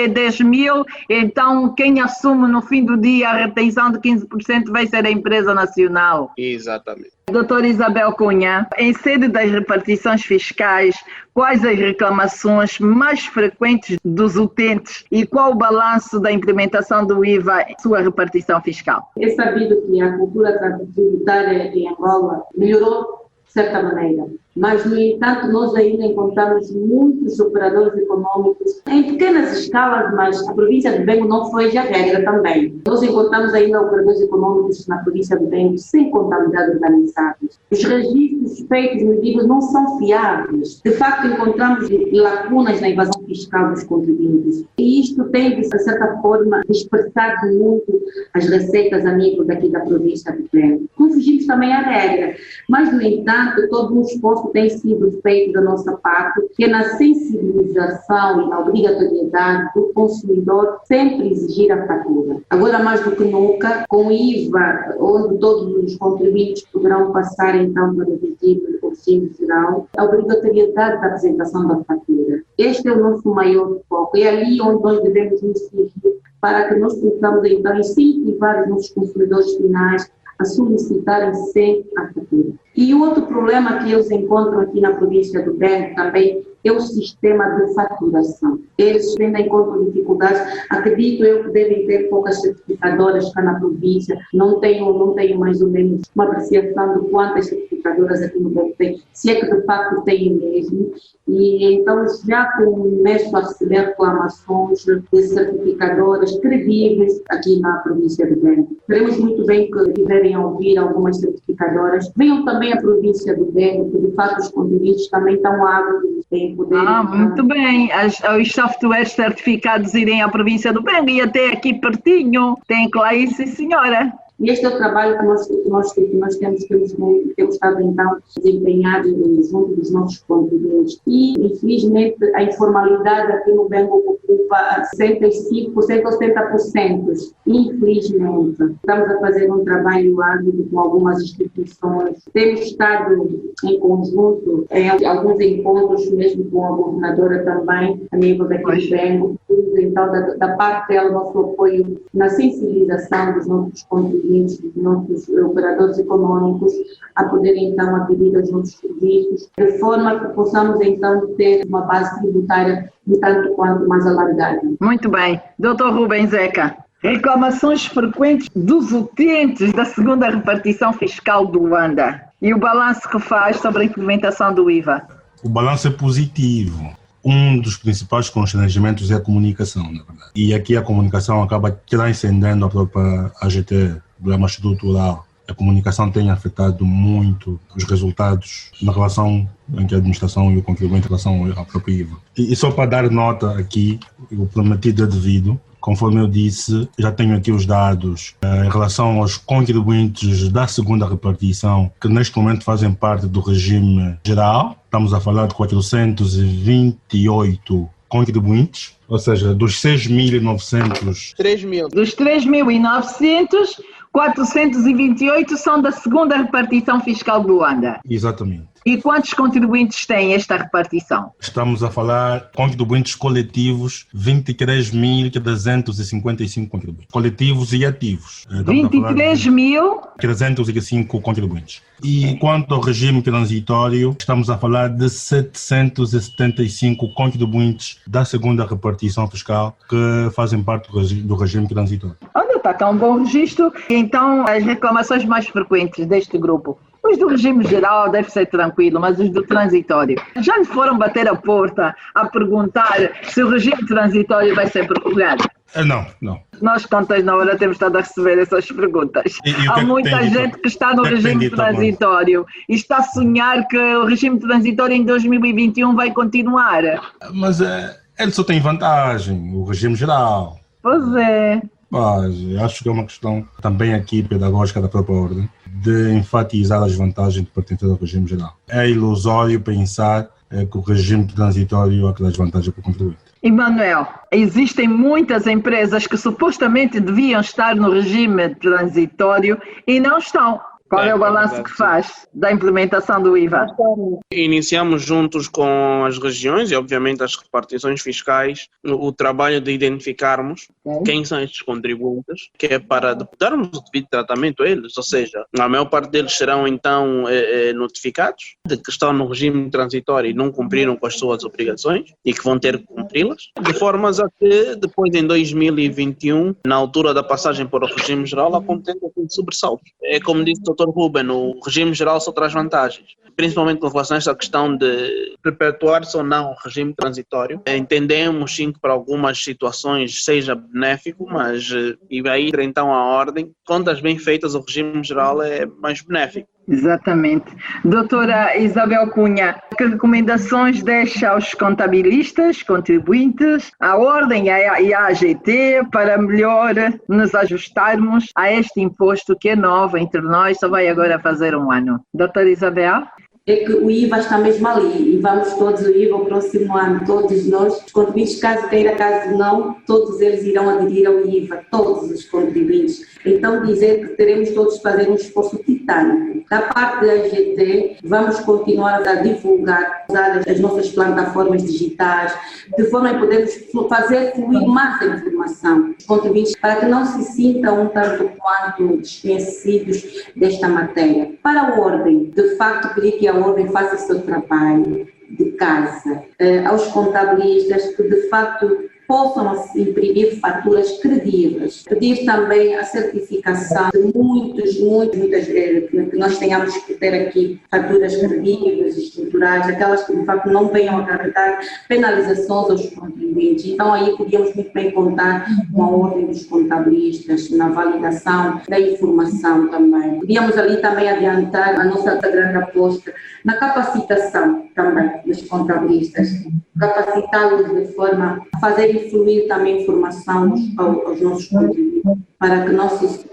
então quem assume no fim do dia a retenção de 15% vai ser a empresa nacional. Exatamente. Doutora Isabel Cunha, em sede das repartições fiscais, quais as reclamações mais frequentes dos utentes e qual o balanço da implementação do IVA em sua repartição fiscal? É sabido que a cultura tributária em Angola melhorou de certa maneira, mas, no entanto, nós ainda encontramos muitos operadores econômicos em pequenas escalas, mas a província de Bengo não foi a regra também. Nós encontramos ainda operadores econômicos na província de Bengo sem contabilidade organizada. Os registros feitos, medidos, não são fiáveis. De facto, encontramos lacunas na evasão fiscal dos contribuintes. E isto tem, de certa forma, dispersado muito as receitas a nível daqui da província de Bengo. Não fugimos também à regra, mas, no entanto, todo um esforço tem sido feito da nossa parte, que é na sensibilização e na obrigatoriedade do consumidor sempre exigir a fatura. Agora, mais do que nunca, com o IVA, onde todos os contribuintes poderão passar então para o regime geral, a obrigatoriedade da apresentação da fatura. Este é o nosso maior foco, é ali onde nós devemos nos dirigir para que nós possamos então incentivar os nossos consumidores finais a solicitarem sempre a fatura. E o outro problema que eles encontram aqui na província do Bengo também é o sistema de faturação. Eles ainda encontram dificuldades, acredito eu que devem ter poucas certificadoras cá na província, não tenho mais ou menos uma apreciação de quantas certificadoras aqui no Bengo tem, se é que de facto tem mesmo, e então já começo a receber reclamações de certificadoras credíveis aqui na província do Bengo. Queremos muito bem que tiverem a ouvir algumas certificadoras, venham também à província do Bengo, que de facto os contribuintes também estão ávidos em poder... muito bem, os softwares certificados irem à província do Bengo e até aqui pertinho, tem que lá ir, sim senhora. E este é o trabalho que nós temos estado então a desempenhar junto dos nossos contribuintes. E, infelizmente, a informalidade aqui no Bengo ocupa 65% ou 70%. Infelizmente. Estamos a fazer um trabalho árduo com algumas instituições. Temos estado em conjunto em alguns encontros, mesmo com a governadora também, a nível daqui do Bengo. Então, da parte dela, nosso apoio na sensibilização dos nossos contribuintes clientes, dos nossos operadores econômicos, a poderem então aderir aos nossos serviços, de forma que possamos então ter uma base tributária de tanto quanto mais alargada. Muito bem. Dr. Rubem Zeca, reclamações frequentes dos utentes da segunda repartição fiscal do Luanda e o balanço que faz sobre a implementação do IVA. O balanço é positivo. Um dos principais constrangimentos é a comunicação, na verdade. E aqui a comunicação acaba transcendendo a própria AGT, o problema estrutural. A comunicação tem afetado muito os resultados na relação entre a administração e o contribuinte em relação ao próprio IVA. E só para dar nota aqui, o prometido é devido. Conforme eu disse, já tenho aqui os dados em relação aos contribuintes da segunda repartição, que neste momento fazem parte do regime geral. Estamos a falar de 428 contribuintes, ou seja, dos 6.900... 3.000. Dos 3.900, 428 são da segunda repartição fiscal do Luanda. Exatamente. E quantos contribuintes tem esta repartição? Estamos a falar contribuintes coletivos, 23.355 contribuintes. Coletivos e ativos. 23.305 contribuintes. E quanto ao regime transitório, estamos a falar de 775 contribuintes da segunda repartição fiscal que fazem parte do regime transitório. Olha, está um bom registro. Então, as reclamações mais frequentes deste grupo. Os do regime geral deve ser tranquilo, mas os do transitório. Já lhe foram bater a porta a perguntar se o regime transitório vai ser prorrogado? Não. Nós, Contas na Hora, temos estado a receber essas perguntas. Há muita gente que está no regime transitório e está a sonhar que o regime transitório em 2021 vai continuar. Mas ele só tem vantagem, o regime geral. Pois é. Mas acho que é uma questão também aqui pedagógica da própria ordem de enfatizar as vantagens de pertencer ao regime geral. É ilusório pensar que o regime transitório é aquelas vantagens para o contribuinte. Emanuel, existem muitas empresas que supostamente deviam estar no regime transitório e não estão. Qual é o balanço que faz da implementação do IVA? Iniciamos juntos com as regiões e, obviamente, as repartições fiscais o trabalho de identificarmos quem são estes contribuintes, que é para darmos o devido tratamento a eles, ou seja, a maior parte deles serão então notificados de que estão no regime transitório e não cumpriram com as suas obrigações e que vão ter que cumpri-las, de formas a que depois em 2021, na altura da passagem para o regime geral, acontece um sobressalto. É como disse o Dr. Ruben, o regime geral só traz vantagens, principalmente com relação a esta questão de perpetuar-se ou não o regime transitório. Entendemos sim que para algumas situações seja benéfico, mas e aí então a ordem, contas bem feitas, o regime geral é mais benéfico. Exatamente. Doutora Isabel Cunha, que recomendações deixa aos contabilistas, contribuintes, à Ordem e à AGT para melhor nos ajustarmos a este imposto que é novo entre nós, só vai agora fazer um ano? Doutora Isabel? É que o IVA está mesmo ali e vamos todos o IVA o próximo ano, todos nós, os contribuintes, caso queira, caso não, todos eles irão aderir ao IVA, todos os contribuintes. Então dizer que teremos todos de fazer um esforço titânico. Da parte da AGT, vamos continuar a divulgar, usar as nossas plataformas digitais, de forma a podermos fazer fluir mais a informação dos contribuintes, para que não se sintam um tanto quanto desconhecidos desta matéria. Para a Ordem, de facto, pedir que a Ordem faça o seu trabalho de casa, aos contabilistas que de facto possam imprimir faturas credíveis, pedir também a certificação de muitas que nós tenhamos que ter aqui faturas credíveis, estruturais, aquelas que de facto não venham a acarretar penalizações aos contribuintes. Então aí podíamos muito bem contar com a Ordem dos Contabilistas na validação da informação também. Podíamos ali também adiantar a nossa grande aposta na capacitação também dos contabilistas, capacitá-los de forma a fazer fluir também informação aos nossos contribuintes, para que não se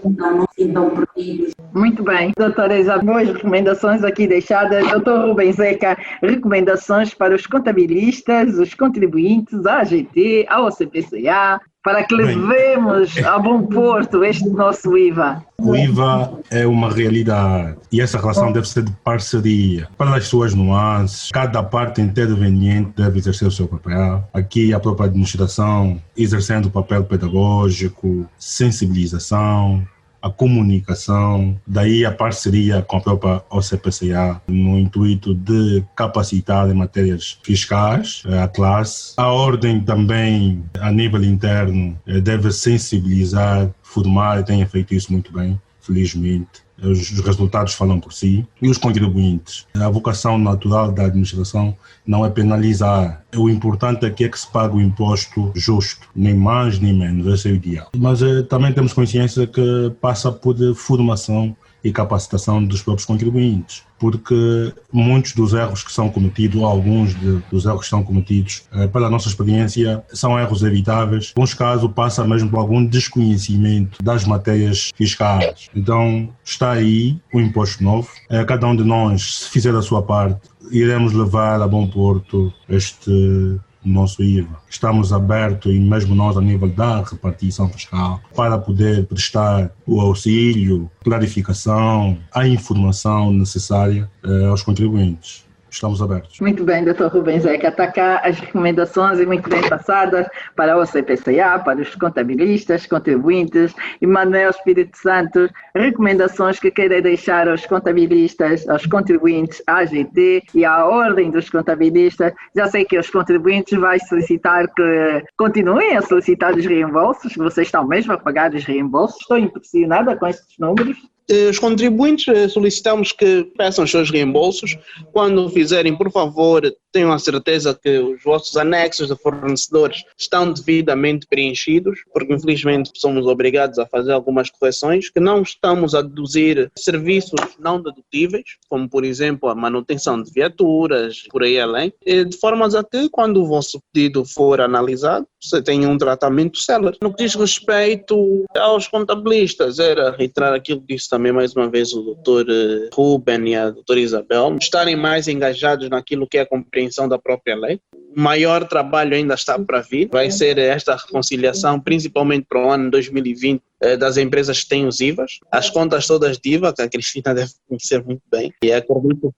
sintam perdidos. Muito bem, doutora Isabel, boas recomendações aqui deixadas. Doutor Rubem Zeca, recomendações para os contabilistas, os contribuintes, a AGT, a OCPCA, para que levemos a bom porto este nosso IVA. O IVA é uma realidade e essa relação deve ser de parceria. Para as suas nuances, cada parte interveniente deve exercer o seu papel. Aqui a própria administração exercendo o papel pedagógico, sensibilização, a comunicação, daí a parceria com a própria OCPCA no intuito de capacitar em matérias fiscais a classe. A ordem também, a nível interno, deve sensibilizar, formar, e tem feito isso muito bem, felizmente. Os resultados falam por si. E os contribuintes. A vocação natural da administração não é penalizar. O importante é que se pague o imposto justo, nem mais nem menos, esse é o ideal. Mas também temos consciência que passa por formação e capacitação dos próprios contribuintes, porque muitos dos erros que são cometidos, ou alguns dos erros que são cometidos, pela nossa experiência, são erros evitáveis. Em alguns casos passa mesmo por algum desconhecimento das matérias fiscais. Então está aí o imposto novo. Cada um de nós, se fizer a sua parte, iremos levar a bom porto este nosso IVA. Estamos abertos, e mesmo nós a nível da repartição fiscal, para poder prestar o auxílio, clarificação, a informação necessária aos contribuintes. Estamos abertos. Muito bem, Dr. Rubens Zeca. Está cá as recomendações e muito bem passadas para o CPCA, para os contabilistas, contribuintes e Manuel Espírito Santo, recomendações que queira deixar aos contabilistas, aos contribuintes, à AGT e à Ordem dos Contabilistas. Já sei que os contribuintes vai solicitar que continuem a solicitar os reembolsos, que vocês estão mesmo a pagar os reembolsos. Estou impressionada com estes números. Os contribuintes solicitamos que peçam os seus reembolsos. Quando fizerem, por favor, tenham a certeza que os vossos anexos de fornecedores estão devidamente preenchidos, porque infelizmente somos obrigados a fazer algumas correções, que não estamos a deduzir serviços não dedutíveis, como por exemplo a manutenção de viaturas, por aí além, de forma a que quando o vosso pedido for analisado, você tenha um tratamento célere. No que diz respeito aos contabilistas, era reiterar aquilo que disse também mais uma vez o Dr. Ruben e a Dra. Isabel, estarem mais engajados naquilo que é a compreensão da própria lei. O maior trabalho ainda está para vir, vai ser esta reconciliação, principalmente para o ano 2020, das empresas que têm os IVAs, as contas todas de IVA, que a Cristina deve conhecer muito bem, e acredito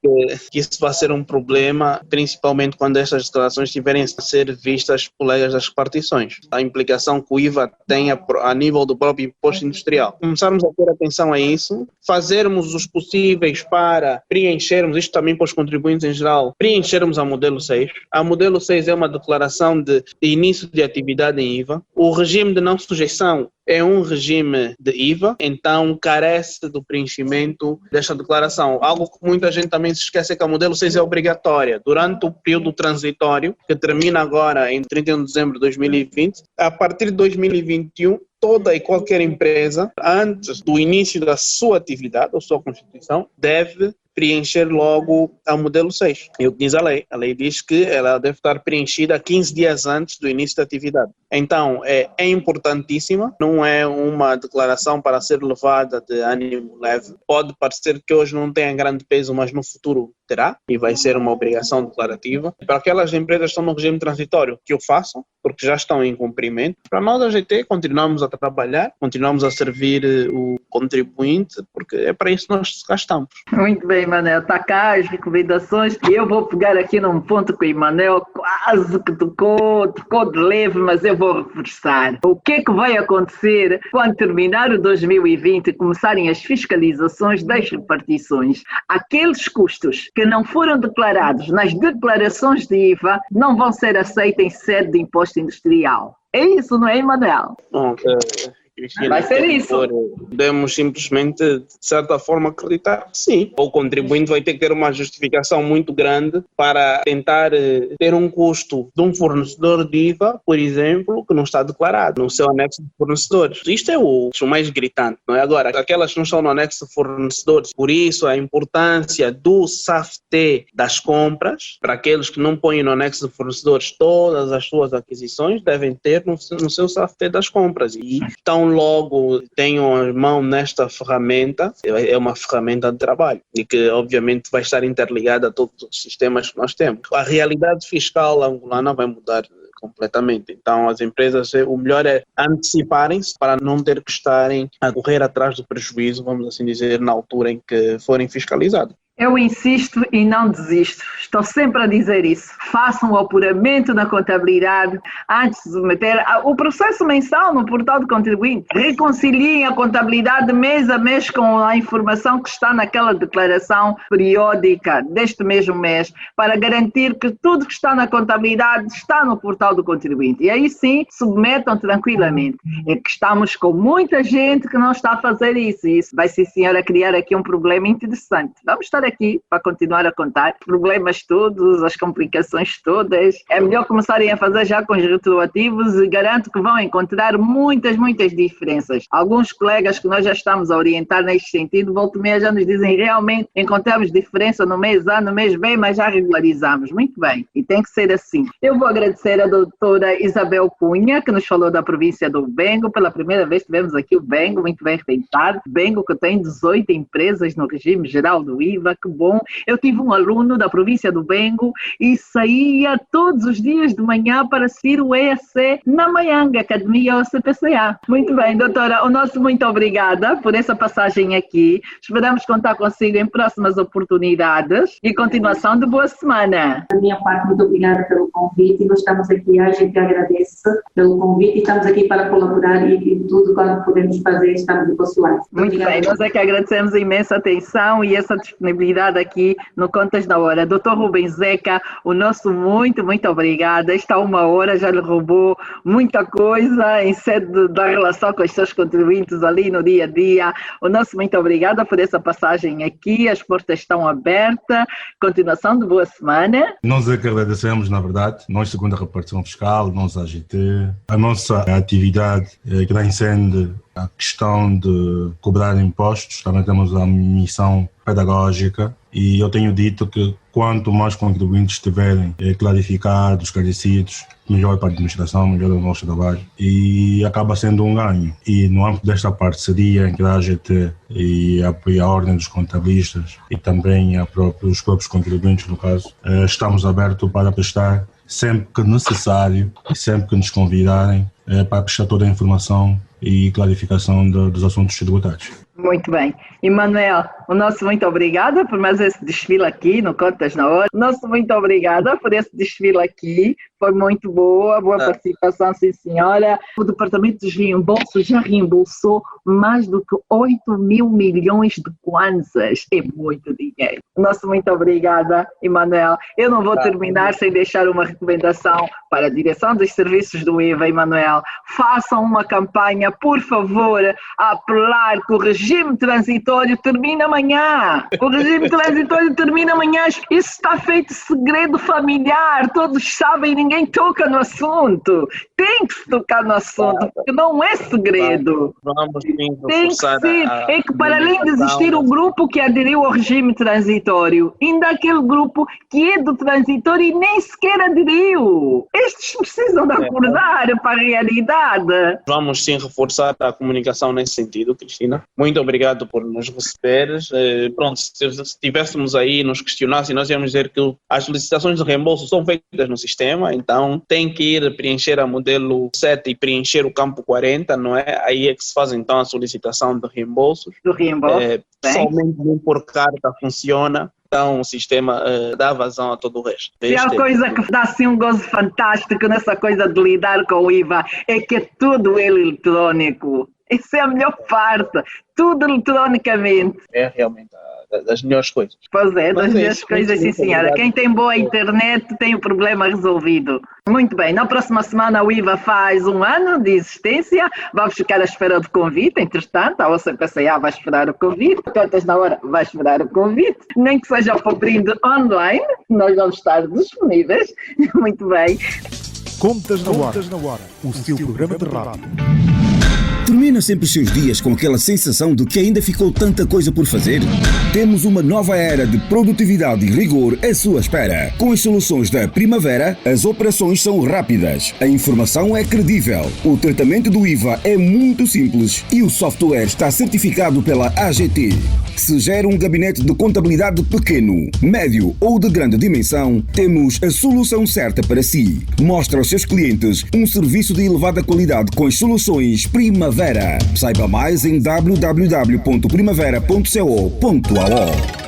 que isso vai ser um problema, principalmente quando estas declarações tiverem a ser vistas por colegas das repartições. A implicação que o IVA tem a nível do próprio imposto industrial. Começarmos a ter atenção a isso, fazermos os possíveis para preenchermos, isto também para os contribuintes em geral, preenchermos a modelo 6. A modelo 6 é uma declaração de início de atividade em IVA. O regime de não sujeição é um regime de IVA, então carece do preenchimento desta declaração. Algo que muita gente também se esquece é que a modelo 6 é obrigatória. Durante o período transitório, que termina agora em 31 de dezembro de 2020, a partir de 2021, toda e qualquer empresa, antes do início da sua atividade, ou sua constituição, deve preencher logo a modelo 6. É o que diz a lei. A lei diz que ela deve estar preenchida 15 dias antes do início da atividade. Então, é importantíssima, não é uma declaração para ser levada de ânimo leve. Pode parecer que hoje não tenha grande peso, mas no futuro terá, e vai ser uma obrigação declarativa. Para aquelas empresas que estão no regime transitório, que o façam, porque já estão em cumprimento. Para nós, a GT, continuamos a trabalhar, continuamos a servir o contribuinte, porque é para isso que nós gastamos. Muito bem, Manel. Está cá as recomendações e eu vou pegar aqui num ponto que o Manel quase que tocou de leve, mas eu vou reforçar. O que é que vai acontecer quando terminar o 2020 e começarem as fiscalizações das repartições? Aqueles custos que não foram declarados nas declarações de IVA não vão ser aceitos em sede de imposto industrial. É isso, não é, Manel? Bom, Cristina, vai ser isso. Podemos simplesmente, de certa forma, acreditar que sim. O contribuinte vai ter que ter uma justificação muito grande para tentar ter um custo de um fornecedor de IVA, por exemplo, que não está declarado no seu anexo de fornecedores. Isto é o mais gritante, não é? Agora, aquelas que não estão no anexo de fornecedores, por isso a importância do SAFT das compras, para aqueles que não põem no anexo de fornecedores todas as suas aquisições, devem ter no seu SAFT das compras. E então, logo tenham a mão nesta ferramenta, é uma ferramenta de trabalho e que obviamente vai estar interligada a todos os sistemas que nós temos. A realidade fiscal angolana vai mudar completamente, então as empresas, o melhor é anteciparem-se para não ter que estarem a correr atrás do prejuízo, vamos assim dizer, na altura em que forem fiscalizados. Eu insisto e não desisto. Estou sempre a dizer isso. Façam o apuramento na contabilidade antes de submeter o processo mensal no portal do contribuinte. Reconciliem a contabilidade mês a mês com a informação que está naquela declaração periódica deste mesmo mês, para garantir que tudo que está na contabilidade está no portal do contribuinte. E aí sim, submetam tranquilamente. É que estamos com muita gente que não está a fazer isso. E isso vai, sim senhora, criar aqui um problema interessante. Vamos estar aqui para continuar a contar problemas todos, as complicações todas. É melhor começarem a fazer já com os retroativos e garanto que vão encontrar muitas diferenças. Alguns colegas que nós já estamos a orientar neste sentido, volta e meia já nos dizem realmente encontramos diferença no mês A, no mês B, mas já regularizamos. Muito bem, e tem que ser assim. Eu vou agradecer a doutora Isabel Cunha, que nos falou da província do Bengo. Pela primeira vez tivemos aqui o Bengo, muito bem representado. Bengo que tem 18 empresas no regime geral do IVA, que bom. Eu tive um aluno da província do Bengo e saía todos os dias de manhã para seguir o EAC na Maianga, Academia OCPCA. Muito bem, doutora, o nosso muito obrigada por essa passagem aqui. Esperamos contar consigo em próximas oportunidades e continuação de boa semana. Da minha parte, muito obrigada pelo convite. Nós estamos aqui, a gente agradece pelo convite e estamos aqui para colaborar e tudo quanto podemos fazer, estamos de vosso lado. Muito bem, nós é que agradecemos a imensa atenção e essa disponibilidade aqui no Contas na Hora. Dr. Rubens Zeca, o nosso muito obrigada. Esta 1 hora já lhe roubou muita coisa em sede da relação com os seus contribuintes ali no dia a dia. O nosso muito obrigada por essa passagem aqui. As portas estão abertas. Continuação de boa semana. Nós é que agradecemos, na verdade. Nós, segundo a repartição fiscal, nós AGT, a nossa atividade que transcende a questão de cobrar impostos. Também temos a missão pedagógica e eu tenho dito que quanto mais contribuintes estiverem clarificados, esclarecidos, melhor para a administração, melhor o nosso trabalho e acaba sendo um ganho. E no âmbito desta parceria entre a AGT e a Ordem dos Contabilistas e também os próprios contribuintes, no caso, estamos abertos para prestar sempre que necessário e sempre que nos convidarem para prestar toda a informação e clarificação dos assuntos tributários. Muito bem. E Manuel, o nosso muito obrigada por mais esse desfile aqui no Contas na Hora. Nosso muito obrigada por esse desfile aqui. Foi muito boa participação, sim senhora. O Departamento dos Reembolsos já reembolsou mais do que 8 mil milhões de kwanzas. É muito dinheiro. Nosso muito obrigada, Emanuel. Eu não vou terminar sem deixar uma recomendação para a direção dos serviços do IVA, Emanuel. Façam uma campanha, por favor, a apelar que o regime transitório termina amanhã. O regime transitório termina amanhã. Isso está feito segredo familiar. Todos sabem, ninguém toca no assunto. Tem que se tocar no assunto, porque não é segredo. Vamos tem que ser. É que para além de existir o grupo que aderiu ao regime transitório, ainda há aquele grupo que é do transitório e nem sequer aderiu. Estes precisam de acordar para a realidade. Vamos sim reforçar a comunicação nesse sentido, Cristina. Muito obrigado por nos receberes. Pronto, se estivéssemos aí nos questionassem, nós íamos dizer que as licitações de reembolso são feitas no sistema, então tem que ir preencher a modelo 7 e preencher o campo 40, não é? Aí é que se faz então a solicitação de reembolsos. Do reembolso, somente por carta funciona. Então o sistema dá vazão a todo o resto. E a coisa que dá assim um gozo fantástico nessa coisa de lidar com o IVA é que é tudo eletrônico. Isso é a melhor parte. Tudo eletronicamente. É realmente das melhores coisas. Pois é, das melhores coisas, sim senhora. Quem tem boa internet tem o problema resolvido. Muito bem, na próxima semana o IVA faz 1 ano de existência. Vamos ficar à espera do convite. Entretanto, a OCPCA vai esperar o convite. Contas na Hora vai esperar o convite. Nem que seja por brinde online, nós vamos estar disponíveis. Muito bem. Contas na Hora, o seu programa de rádio. Termina sempre os seus dias com aquela sensação de que ainda ficou tanta coisa por fazer? Temos uma nova era de produtividade e rigor à sua espera. Com as soluções da Primavera, as operações são rápidas, a informação é credível, o tratamento do IVA é muito simples e o software está certificado pela AGT. Se gera um gabinete de contabilidade pequeno, médio ou de grande dimensão, temos a solução certa para si. Mostra aos seus clientes um serviço de elevada qualidade com as soluções Primavera. Saiba mais em www.primavera.co.ao.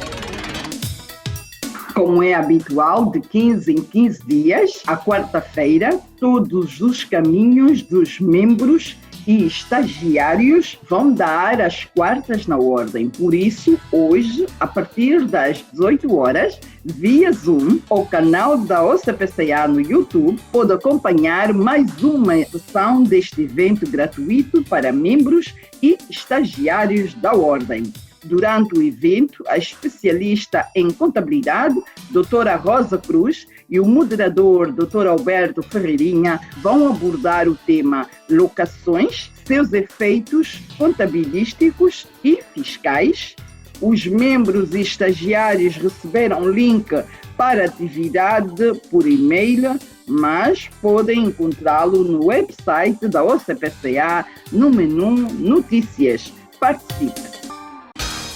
habitual, de 15 em 15 dias, à quarta-feira, todos os caminhos dos membros e estagiários vão dar as quartas na ordem. Por isso, hoje, a partir das 18 horas, via Zoom, o canal da OCPCA no YouTube, pode acompanhar mais uma sessão deste evento gratuito para membros e estagiários da ordem. Durante o evento, a especialista em contabilidade, doutora Rosa Cruz, e o moderador, doutor Alberto Ferreirinha, vão abordar o tema locações, seus efeitos contabilísticos e fiscais. Os membros e estagiários receberam link para a atividade por e-mail, mas podem encontrá-lo no website da OCPCA, no menu Notícias. Participe!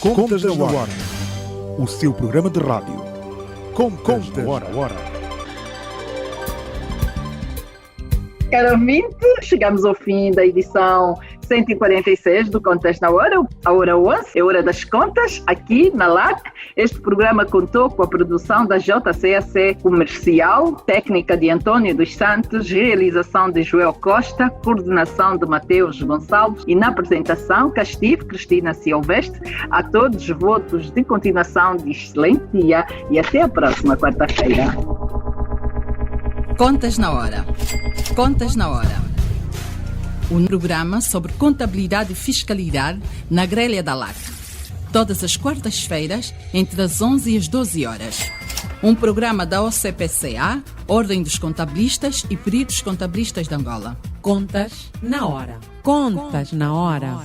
Contas na Hora, o seu programa de rádio. Contas na Hora. Caro ouvinte, chegamos ao fim da edição 146 do Contas na Hora, a hora 11, é hora das contas, aqui na LAC. Este programa contou com a produção da JCAC Comercial, técnica de Antônio dos Santos, realização de Joel Costa, coordenação de Mateus Gonçalves e na apresentação cá estive Cristina Silvestre. A todos votos de continuação de excelente dia e até a próxima quarta-feira. Contas na Hora. Contas na Hora. Um programa sobre contabilidade e fiscalidade na grelha da LAC. Todas as quartas-feiras, entre as 11 e as 12 horas. Um programa da OCPCA, Ordem dos Contabilistas e Peritos Contabilistas de Angola. Contas na Hora. Contas na Hora.